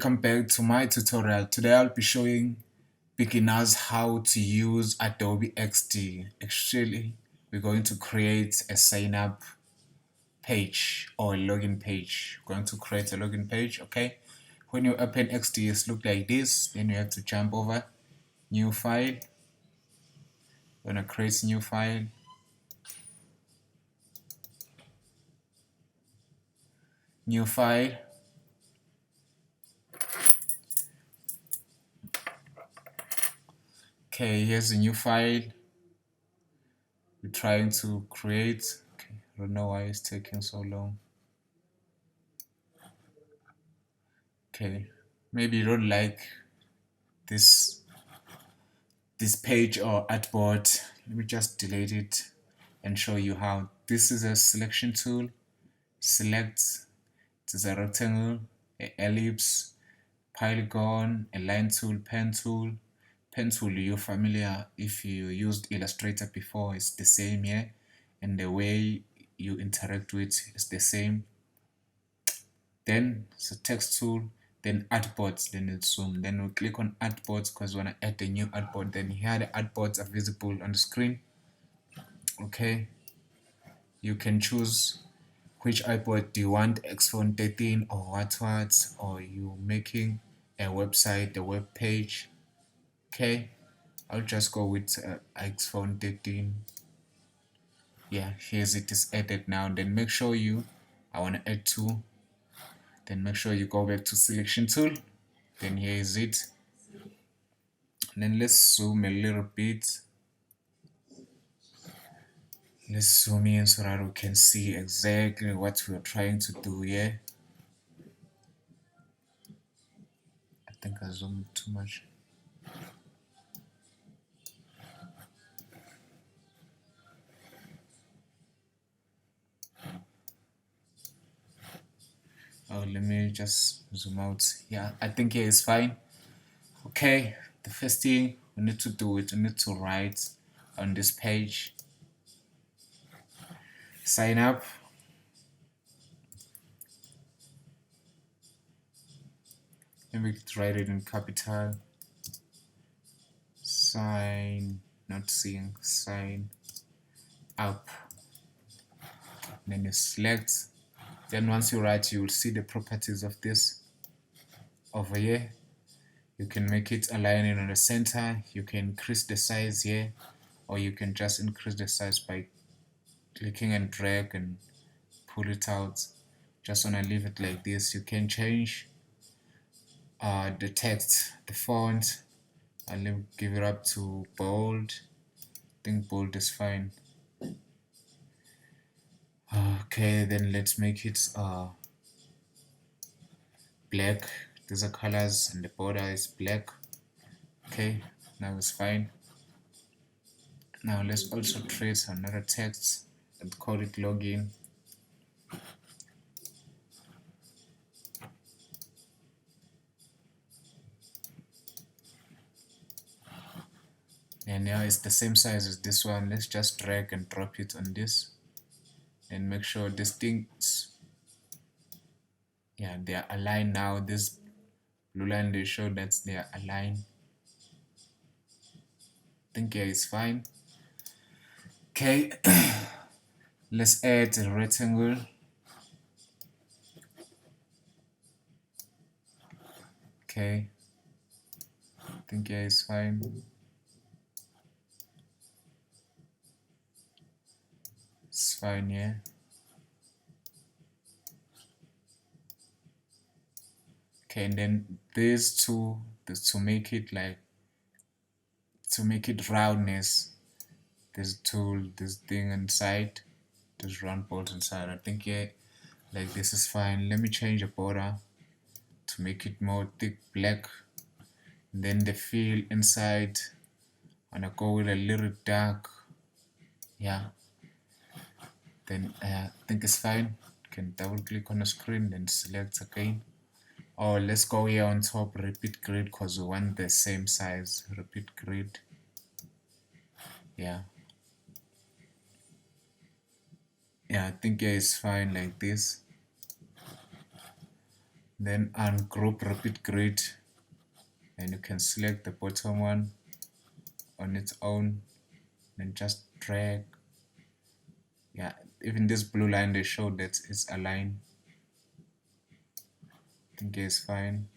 welcome back to my tutorial. Today I'll be showing beginners how to use Adobe XD. Actually, we're going to create a sign up page or a login page. We're going to create a login page, okay? When you open XD, it's look like this. Then you have to jump over new file. We're gonna create new file. New file. Okay, here's a new file we're trying to create. Okay, I don't know why it's taking so long. Okay, maybe you don't like this page or artboard. Let me just delete it and show you how. This is a selection tool. Select, it is a rectangle, an ellipse, polygon, a line tool, pen tool. Pen tool, you're familiar if you used Illustrator before, it's the same here, and the way you interact with is the same. Then it's a text tool, then artboards, then it's zoom. Then we click on artboards because we want to add a new artboard. Then here the artboards are visible on the screen. Okay, you can choose which artboard do you want, X-Font 13 or what, or you making a website, a web page. Okay, I'll just go with X-Font 13. Yeah, here's it is added now. Then make sure I want to add two. Then make sure you go back to selection tool. Then here is it. And then let's zoom a little bit. Let's zoom in so that we can see exactly what we're trying to do here. I think I zoomed too much. Oh, let me just zoom out. Yeah, I think here is fine. Okay, the first thing we need to do is we need to write on this page, sign up. Let me write it in capital. Sign, not seeing, sign up. Then you select. Then once you write, you will see the properties of this over here. You can make it align in the center. You can increase the size here, or you can just increase the size by clicking and drag and pull it out. Just want to leave it like this. You can change the text, the font. I'll give it up to bold. I think bold is fine. Okay, then let's make it black. These are colors and the border is black. Okay, now it's fine. Now let's also trace another text and call it login. And now it's the same size as this one. Let's just drag and drop it on this and make sure these things, yeah, they are aligned now. This blue line, they show that they are aligned. I think here is fine. Okay, let's add a rectangle. Okay, I think here is fine. It's fine, yeah. Okay, and then these two, to make it roundness, this tool, this thing inside, this round bolt inside. I think yeah, like this is fine. Let me change the border to make it more thick black. And then the fill inside, I'm gonna go with a little dark. Yeah. Then I think it's fine. You can double click on the screen, then select again. Or let's go here on top, repeat grid, because we want the same size. Repeat grid. Yeah. Yeah, I think yeah, it's fine like this. then ungroup repeat grid, and you can select the bottom one on its own and just drag. Yeah, even this blue line, they show that it's aligned. I think it's fine.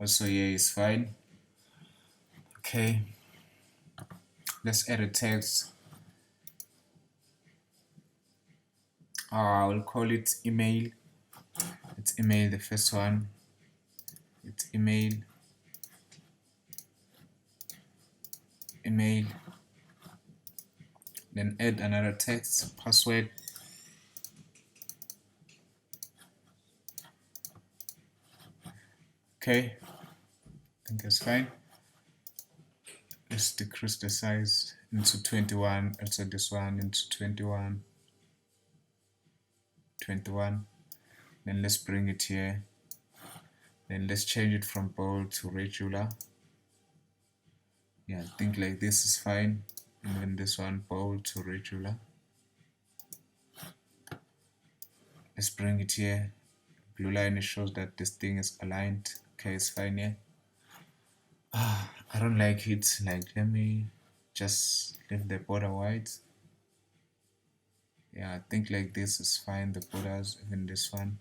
Also here is fine. Okay, let's add a text. I'll call it email. It's email, the first one. It's email. Email. Then add another text, password. Okay, I think it's fine. Let's decrease the size into 21, also this one into 21, 21. Then let's bring it here. Then let's change it from bold to regular. Yeah, I think like this is fine. And then this one bold to regular. Let's bring it here. Blue line, it shows that this thing is aligned. Okay, it's fine here. I don't like it. Like, let me just leave the border white. Yeah, I think like this is fine. The borders, even this one.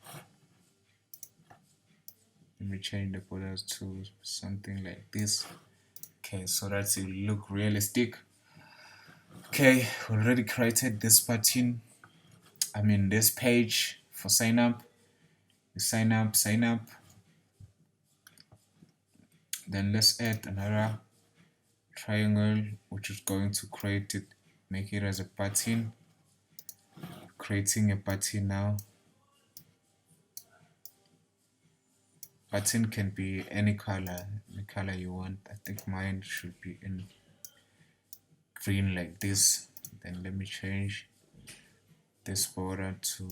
Let me change the borders to something like this. Okay, so that it will look realistic. Okay, already created this button. I mean this page for sign up. You sign up. Then let's add another triangle, which is going to create it, make it as a button. Creating a button now. Button can be any color you want. I think mine should be in green like this. Then let me change this border to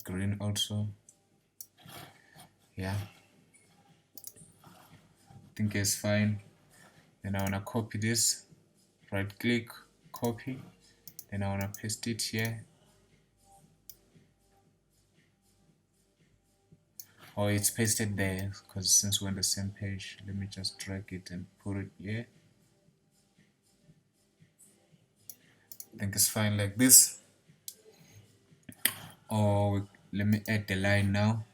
green also. Yeah, I think it's fine. Then I want to copy this, right click, copy. Then I want to paste it here. Oh, it's pasted there because since we're on the same page, let me just drag it and put it here. I think it's fine like this. Or let me add the line now.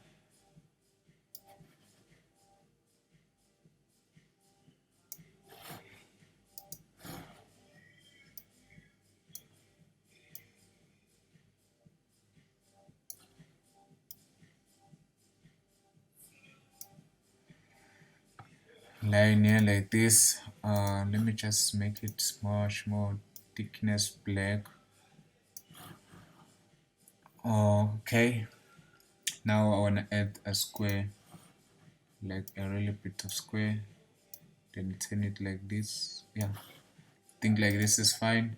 Line here like this. Let me just make it much more thickness black. Okay, now I want to add a square, like a really bit of square, then turn it like this. Yeah, I think like this is fine.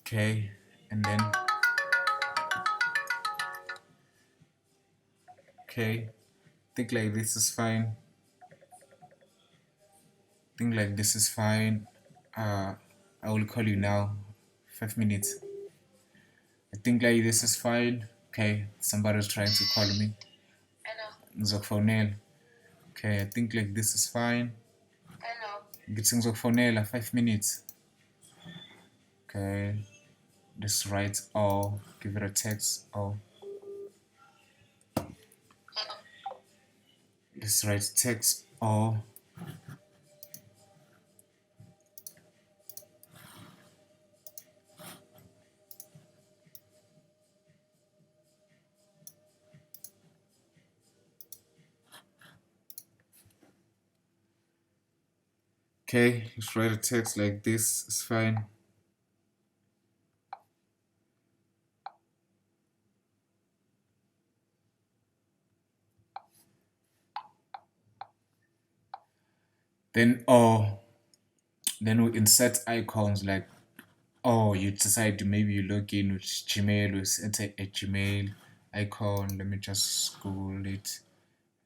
Okay, and then okay, I think like this is fine. I think like this is fine. I will call you now. 5 minutes. I think like this is fine. Okay, somebody's trying to call me. Ngizokufonela. Okay, I think like this is fine. Ngithi ngizokufonela 5 minutes. Okay, just write all, give it a text all. Just write text all. Okay, just write a text like this, it's fine. Then then we insert icons like you decide maybe you log in with Gmail, we enter a Gmail icon. Let me just Google it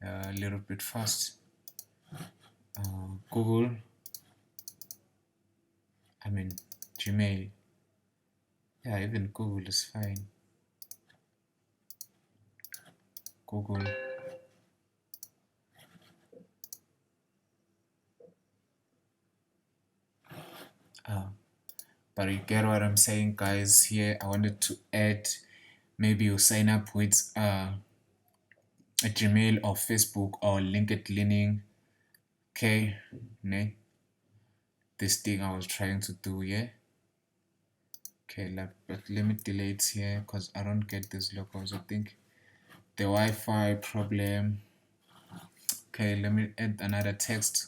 a little bit fast. Google, I mean Gmail. Yeah, even Google is fine. Google. But you get what I'm saying, guys. Here I wanted to add, maybe you sign up with a Gmail or Facebook or LinkedIn. Okay, ne? This thing I was trying to do, yeah. Okay, but let me delete here because I don't get these locals. I think the Wi-Fi problem. Okay, let me add another text.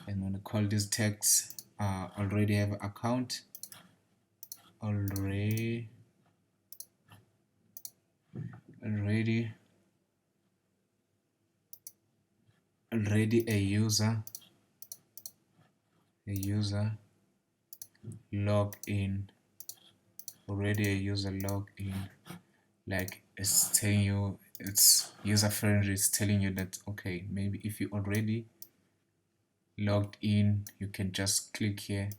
I'm gonna call this text already have an account. Already a user log in. Already a user log in. Like it's telling you, it's user friendly. It's telling you that okay, maybe if you already logged in, you can just click here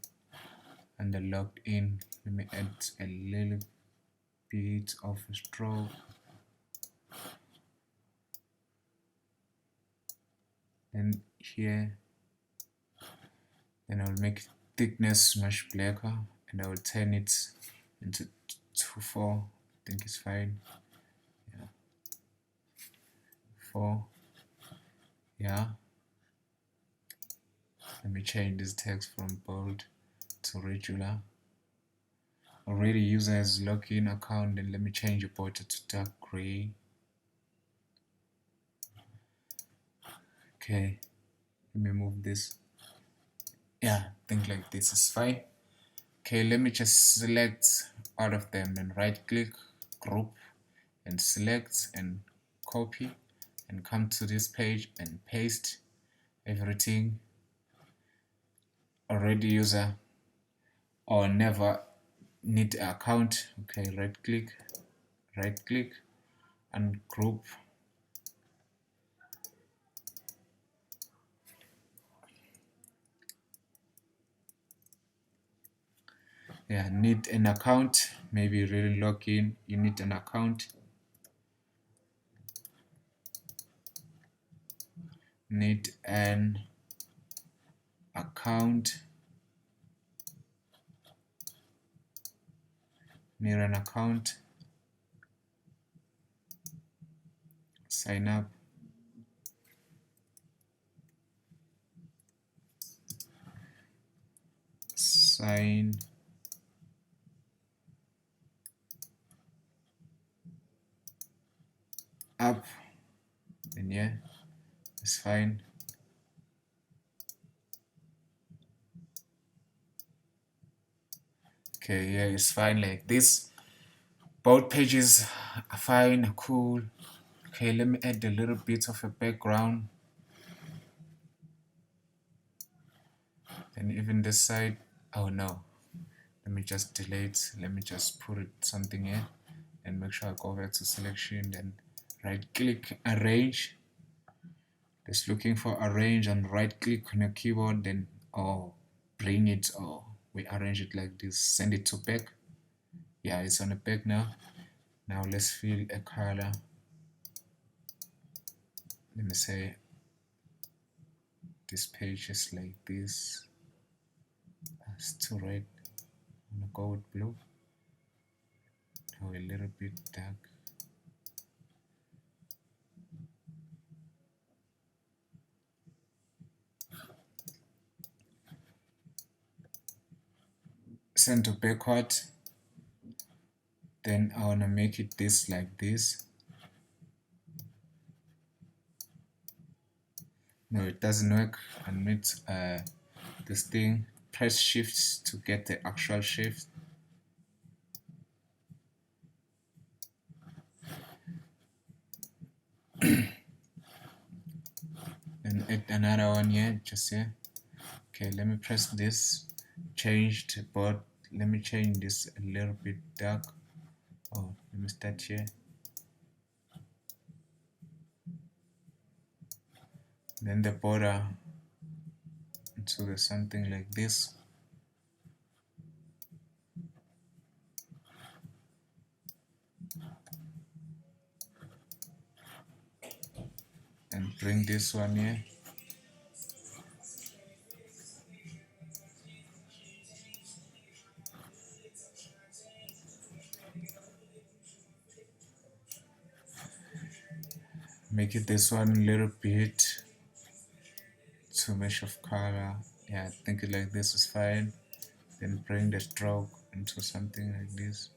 and the logged in. Let me add a little bit of a stroke. And here, then I'll make thickness much blacker and I will turn it into 2:4. I think it's fine. Yeah. 4. Yeah. Let me change this text from bold to regular. Already user has login account, and let me change the border to dark gray. Okay, let me move this. Yeah, I think like this is fine. Okay, let me just select all of them and right click, group, and select and copy and come to this page and paste everything. Already user or never need an account. Okay, right click and group. Yeah, need an account. Maybe really log in, you need an account. Need an account. Need an account. Sign up. Sign up. And yeah, it's fine. Okay, yeah, it's fine like this. Both pages are fine, cool. Okay, let me add a little bit of a background. And even this side, oh no. Let me just delete, let me just put it something here and make sure I go back to selection, then right click, arrange. Just looking for arrange and right click on your keyboard, then bring it, or we arrange it like this, send it to back. Yeah, it's on the back now. Now let's fill a color. Let me say this page is like this. It's too red. I'm gonna go with blue. Now a little bit dark. Send to backward. Then I wanna make it this like this. No, it doesn't work. I need this thing. Press shift to get the actual shift. And add another one here, just here. Okay, let me press this. Change the board. Let me change this a little bit dark. Oh, let me start here. Then the border into something like this. bring this one here. Make it this one a little bit too much of color. Yeah, I think it like this is fine. Then bring the stroke into something like this.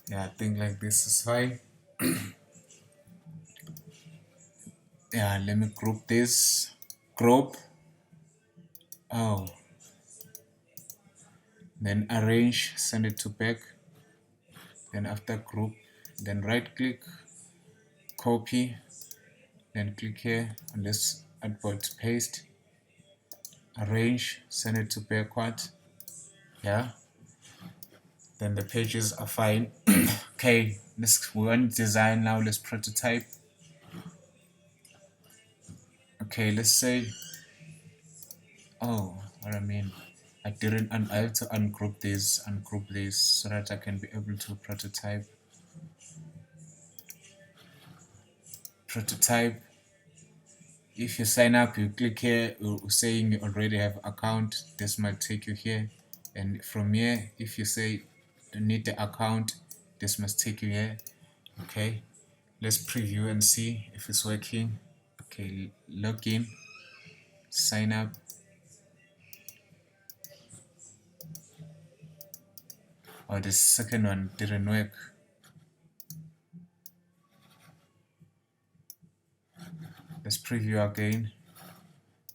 Yeah, I think like this is fine. Yeah, let me group this. Group. Oh. Then arrange, send it to back. Then after group, then right click, copy, then click here on this artboard, paste, arrange, send it to backward. Yeah. Then the pages are fine. Okay, we want design now. Let's prototype. Okay, let's say, oh, what I mean, I have to ungroup this so that I can be able to prototype. If you sign up, you click here saying you already have an account. This might take you here, and from here, if you say you need the account, this must take you here. Okay, let's preview and see if it's working. Okay, log in, sign up. Oh, the second one didn't work. Let's preview again.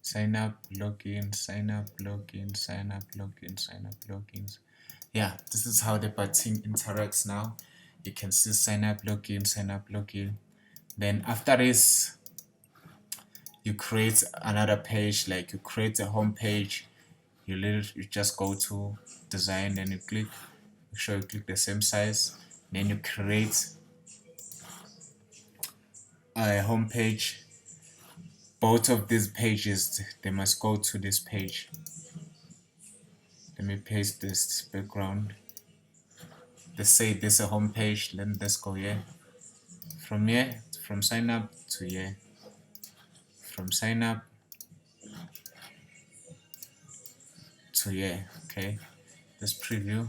Sign up, login, sign up, login, sign up, login, sign up, logins. Yeah, this is how the button interacts now. You can see sign up, login. Then after this, you create another page, like you create a home page. You just go to design, then you click, make sure you click the same size, then you create a home page. Both of these pages, they must go to this page. Let me paste this background. Let's say this is a home page, then let's go here. From here, from sign up to here. From sign up to here. Okay, let's preview.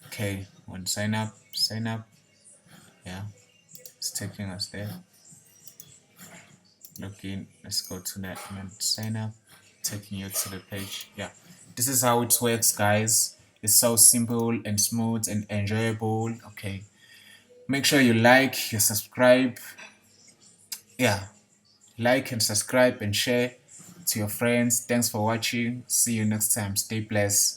Okay, when sign up, yeah, it's taking us there. Login, let's go to that and sign up, taking you to the page. Yeah, this is how it works, guys. It's so simple and smooth and enjoyable. Okay, make sure you like, you subscribe. Yeah, like and subscribe and share to your friends. Thanks for watching. See you next time. Stay blessed.